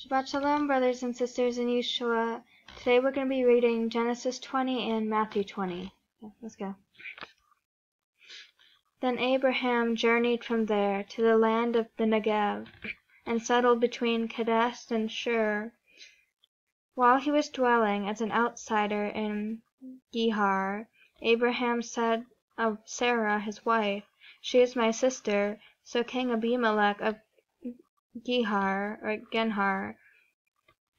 Shabbat Shalom, brothers and sisters in YAHUSHUA. Today we're going to be reading Genesis 20 and Matthew 20. Okay, let's go. Then Abraham journeyed from there to the land of the Negev, and settled between KODESH and Shur. While he was dwelling as an outsider in Gerar, Abraham said of Sarah his wife, "She is my sister." So King Abimelech of Genhar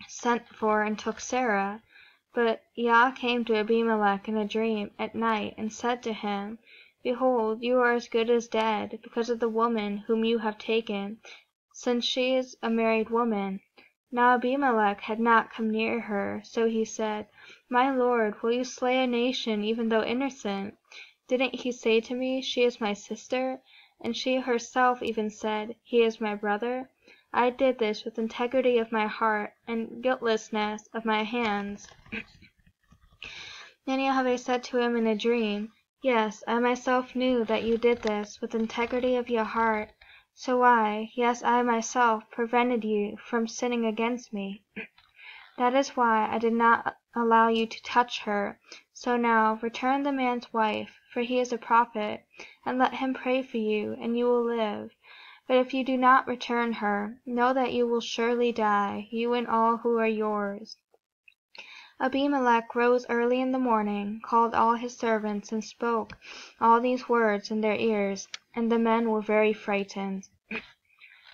sent for and took Sarah. But Yah came to Abimelech in a dream at night and said to him, "Behold, you are as good as dead, because of the woman whom you have taken, since she is a married woman." Now Abimelech had not come near her, so he said, "My lord, will you slay a nation even though innocent? Didn't he say to me, 'She is my sister'? And she herself even said, 'He is my brother'? I did this with integrity of my heart and guiltlessness of my hands." Then YAHUVEH said to him in a dream, "Yes, I myself knew that you did this with integrity of your heart. So I myself prevented you from sinning against me. That is why I did not allow you to touch her. So now return the man's wife, for he is a prophet, and let him pray for you, and you will live. But if you do not return her, know that you will surely die, you and all who are yours." Abimelech rose early in the morning, called all his servants, and spoke all these words in their ears, and the men were very frightened.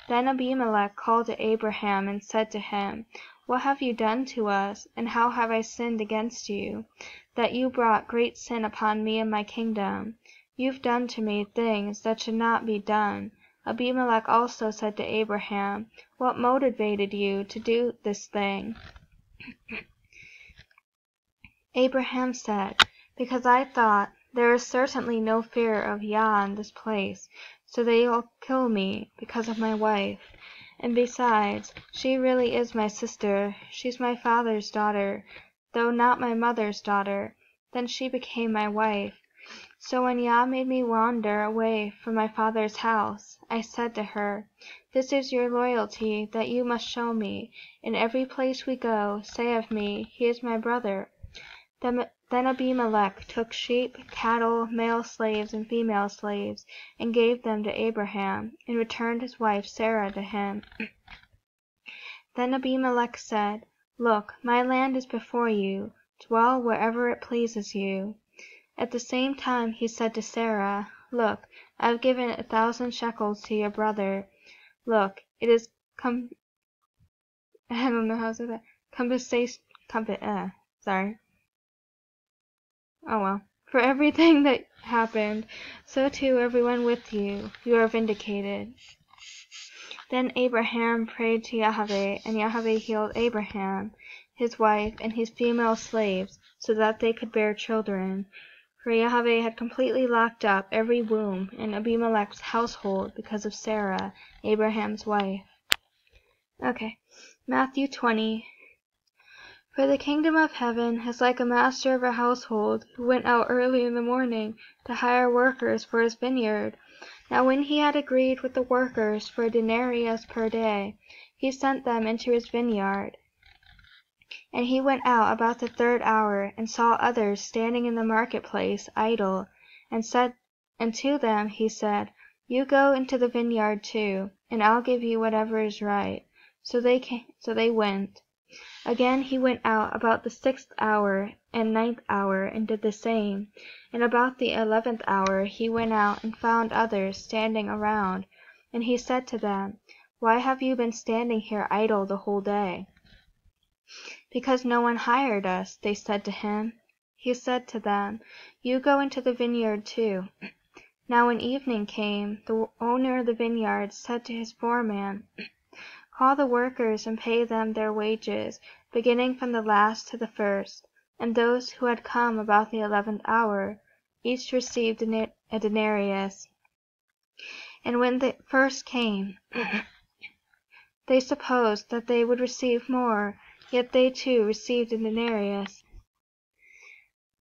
Then Abimelech called to Abraham and said to him, "What have you done to us, and how have I sinned against you, that you brought great sin upon me and my kingdom? You've done to me things that should not be done." Abimelech also said to Abraham, "What motivated you to do this thing?" Abraham said, "Because I thought, there is certainly no fear of Yah in this place, so they'll kill me because of my wife. And besides, she really is my sister. She's my father's daughter, though not my mother's daughter. Then she became my wife. So when Yah made me wander away from my father's house, I said to her, 'This is your loyalty that you must show me. In every place we go, say of me, he is my brother.'" Then Abimelech took sheep, cattle, male slaves and female slaves, and gave them to Abraham, and returned his wife Sarah to him. Then Abimelech said, "Look, my land is before you. Dwell wherever it pleases you." At the same time he said to Sarah, "Look, I have given 1,000 shekels to your brother. Look, it is I don't know how to say that. Sorry. Oh well. For everything that happened, so too everyone with you. You are vindicated." Then Abraham prayed to YAHUVEH, and YAHUVEH healed Abraham, his wife, and his female slaves, so that they could bear children. For YAHUVEH had completely locked up every womb in Abimelech's household because of Sarah, Abraham's wife. Okay, Matthew 20. "For the kingdom of heaven is like a master of a household who went out early in the morning to hire workers for his vineyard. Now when he had agreed with the workers for a denarius per day, he sent them into his vineyard. And he went out about the 3rd hour, and saw others standing in the marketplace idle, and to them he said, 'You go into the vineyard too, and I'll give you whatever is right.' So they went. Again he went out about the 6th hour and 9th hour, and did the same. And about the 11th hour he went out and found others standing around. And he said to them, 'Why have you been standing here idle the whole day?' 'Because no one hired us,' they said to him. He said to them, 'You go into the vineyard too.' Now when evening came, the owner of the vineyard said to his foreman, 'Call the workers and pay them their wages, beginning from the last to the first.' And those who had come about the 11th hour, each received a denarius. And when the first came, they supposed that they would receive more, yet they too received a denarius.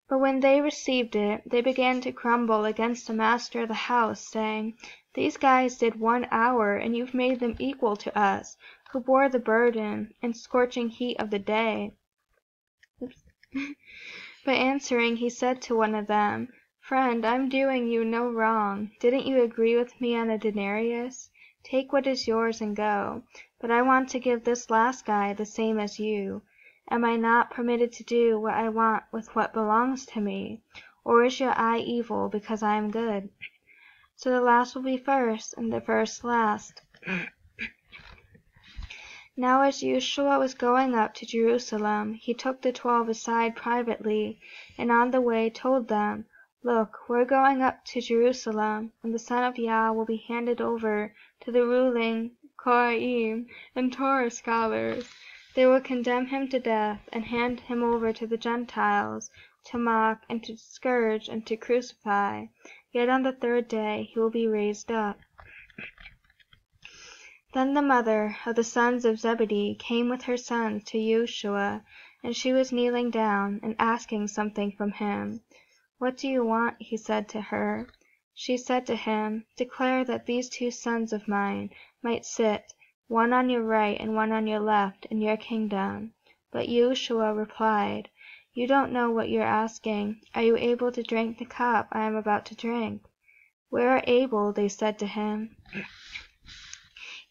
But when they received it, they began to grumble against the master of the house, saying, 'These guys did 1 hour, and you've made them equal to us. who bore the burden and scorching heat of the day. But answering, he said to one of them, "Friend, I'm doing you no wrong. Didn't you agree with me on a denarius? Take what is yours and go. But I want to give this last guy the same as you. Am I not permitted to do what I want with what belongs to me? Or is your eye evil because I am good? So the last will be first, and the first last." Now as YAHUSHUA was going up to Jerusalem, he took the 12 aside privately, and on the way told them, "Look, we're going up to Jerusalem, and the Son of Yah will be handed over to the ruling Kohanim and Torah scholars. They will condemn him to death, and hand him over to the Gentiles, to mock, and to scourge, and to crucify. Yet on the third day he will be raised up." Then the mother of the sons of Zebedee came with her sons to YAHUSHUA, and she was kneeling down and asking something from him. "What do you want?" he said to her. She said to him, "Declare that these 2 sons of mine might sit, one on your right and one on your left, in your kingdom." But YAHUSHUA replied, "You don't know what you're asking. Are you able to drink the cup I am about to drink?" "We are able," they said to him.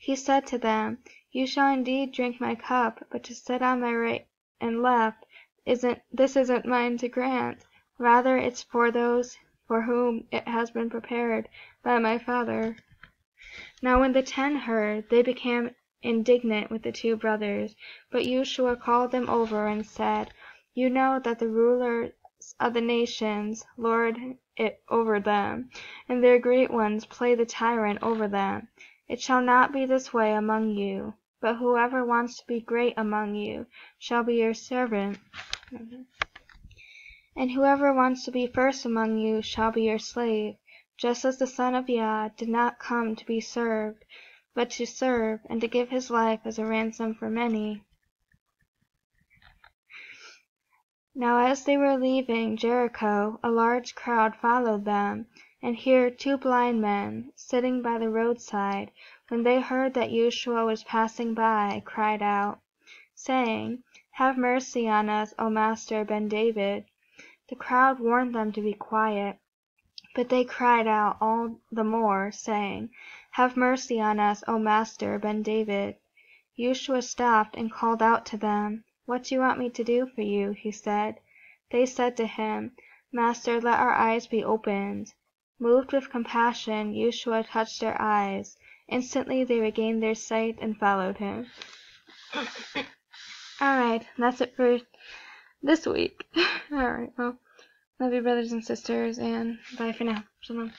He said to them, "You shall indeed drink my cup, but to sit on my right and left isn't mine to grant. Rather it's for those for whom it has been prepared by my Father." Now when the 10 heard, they became indignant with the 2 brothers. But YAHUSHUA called them over and said, "You know that the rulers of the nations lord it over them, and their great ones play the tyrant over them. It shall not be this way among you, but whoever wants to be great among you shall be your servant, and whoever wants to be first among you shall be your slave, just as the Son of Yah did not come to be served, but to serve, and to give his life as a ransom for many." Now as they were leaving Jericho, a large crowd followed them, and here 2 blind men, sitting by the roadside, when they heard that YAHUSHUA was passing by, cried out, saying, "Have mercy on us, O Master Ben David." The crowd warned them to be quiet, but they cried out all the more, saying, "Have mercy on us, O Master Ben David." YAHUSHUA stopped and called out to them. "What do you want me to do for you?" he said. They said to him, "Master, let our eyes be opened." Moved with compassion, YAHUSHUA touched their eyes. Instantly they regained their sight and followed him. Alright, that's it for this week. Alright, well, love you brothers and sisters, and bye for now. Shalom.